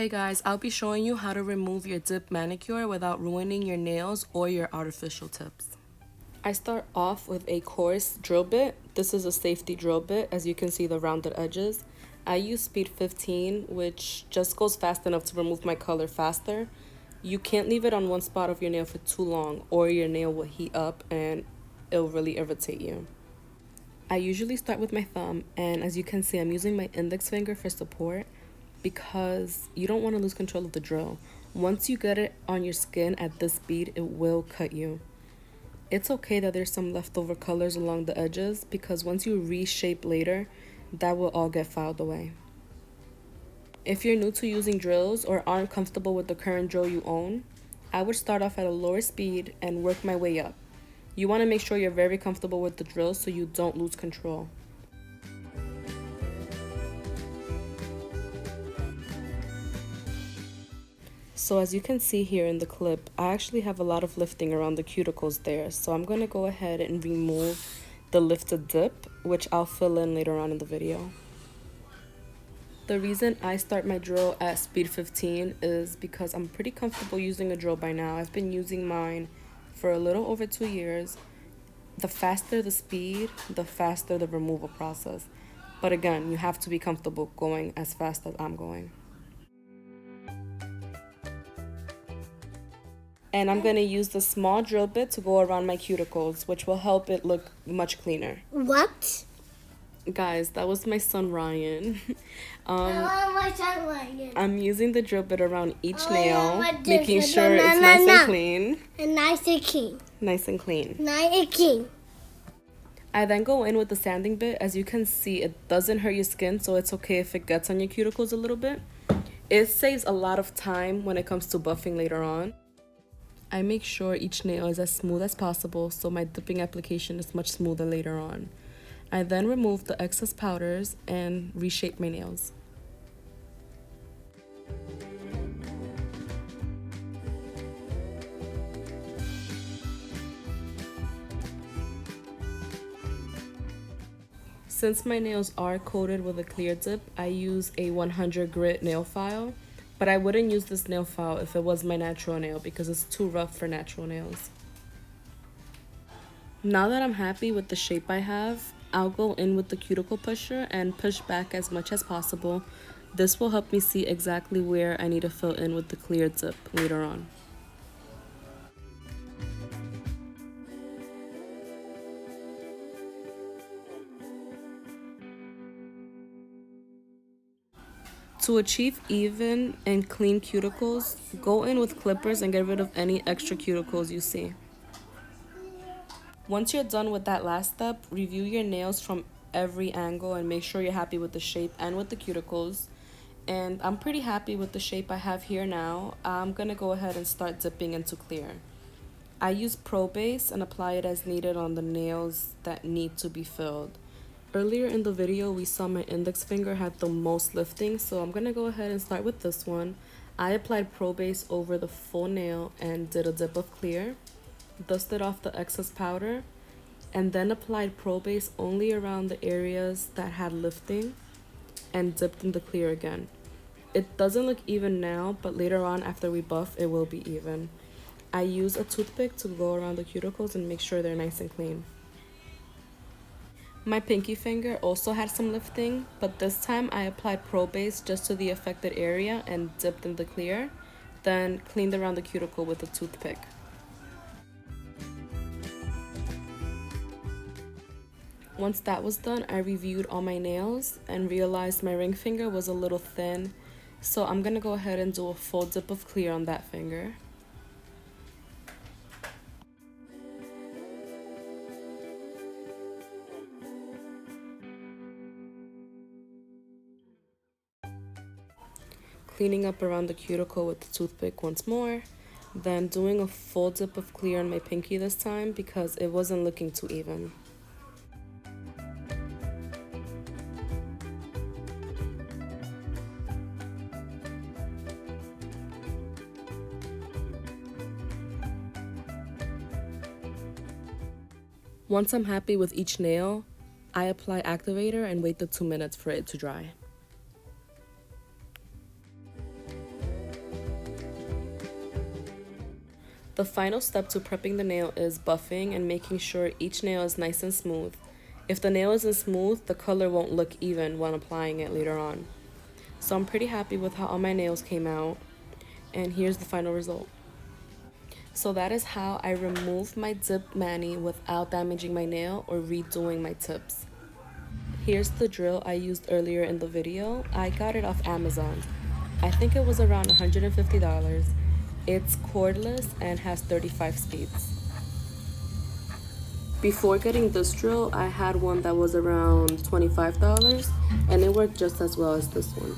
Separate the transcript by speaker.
Speaker 1: Hey guys, I'll be showing you how to remove your dip manicure without ruining your nails or your artificial tips. I start off with a coarse drill bit. This is a safety drill bit, as you can see the rounded edges. I use speed 15, which just goes fast enough to remove my color faster. You can't leave it on one spot of your nail for too long or your nail will heat up and it'll really irritate you. I usually start with my thumb, and as you can see, I'm using my index finger for support because you don't want to lose control of the drill. Once you get it on your skin at this speed, it will cut you. It's okay that there's some leftover colors along the edges because once you reshape later, that will all get filed away. If you're new to using drills or aren't comfortable with the current drill you own, I would start off at a lower speed and work my way up. You want to make sure you're very comfortable with the drill so you don't lose control. So as you can see here in the clip, I actually have a lot of lifting around the cuticles there. So I'm going to go ahead and remove the lifted dip, which I'll fill in later on in the video. The reason I start my drill at speed 15 is because I'm pretty comfortable using a drill by now. I've been using mine for a little over 2 years. The faster the speed, the faster the removal process. But again, you have to be comfortable going as fast as I'm going. And I'm going to use the small drill bit to go around my cuticles, which will help it look much cleaner.
Speaker 2: What?
Speaker 1: Guys, that was my son Ryan.
Speaker 2: My son Ryan.
Speaker 1: I'm using the drill bit around each nail, making sure it's nice and clean.
Speaker 2: And nice and clean.
Speaker 1: Nice and clean.
Speaker 2: Nice and clean.
Speaker 1: I then go in with the sanding bit. As you can see, it doesn't hurt your skin, so it's okay if it gets on your cuticles a little bit. It saves a lot of time when it comes to buffing later on. I make sure each nail is as smooth as possible so my dipping application is much smoother later on. I then remove the excess powders and reshape my nails. Since my nails are coated with a clear dip, I use a 100 grit nail file. But I wouldn't use this nail file if it was my natural nail because it's too rough for natural nails. Now that I'm happy with the shape I have, I'll go in with the cuticle pusher and push back as much as possible. This will help me see exactly where I need to fill in with the clear dip later on. To achieve even and clean cuticles, go in with clippers and get rid of any extra cuticles you see. Once you're done with that last step, review your nails from every angle and make sure you're happy with the shape and with the cuticles. And I'm pretty happy with the shape I have here now. I'm going to go ahead and start dipping into clear. I use Pro Base and apply it as needed on the nails that need to be filled. Earlier in the video, we saw my index finger had the most lifting, so I'm going to go ahead and start with this one. I applied Pro Base over the full nail and did a dip of clear, dusted off the excess powder, and then applied Pro Base only around the areas that had lifting and dipped in the clear again. It doesn't look even now, but later on after we buff, it will be even. I use a toothpick to go around the cuticles and make sure they're nice and clean. My pinky finger also had some lifting, but this time I applied Pro Base just to the affected area and dipped in the clear, then cleaned around the cuticle with a toothpick. Once that was done, I reviewed all my nails and realized my ring finger was a little thin, so I'm going to go ahead and do a full dip of clear on that finger. Cleaning up around the cuticle with the toothpick once more, then doing a full dip of clear on my pinky this time because it wasn't looking too even. Once I'm happy with each nail, I apply activator and wait the 2 minutes for it to dry. The final step to prepping the nail is buffing and making sure each nail is nice and smooth. If the nail isn't smooth, the color won't look even when applying it later on. So I'm pretty happy with how all my nails came out, and here's the final result. So that is how I removed my dip mani without damaging my nail or redoing my tips. Here's the drill I used earlier in the video. I got it off Amazon. I think it was around $150. It's cordless and has 35 speeds. Before getting this drill, I had one that was around $25 and it worked just as well as this one.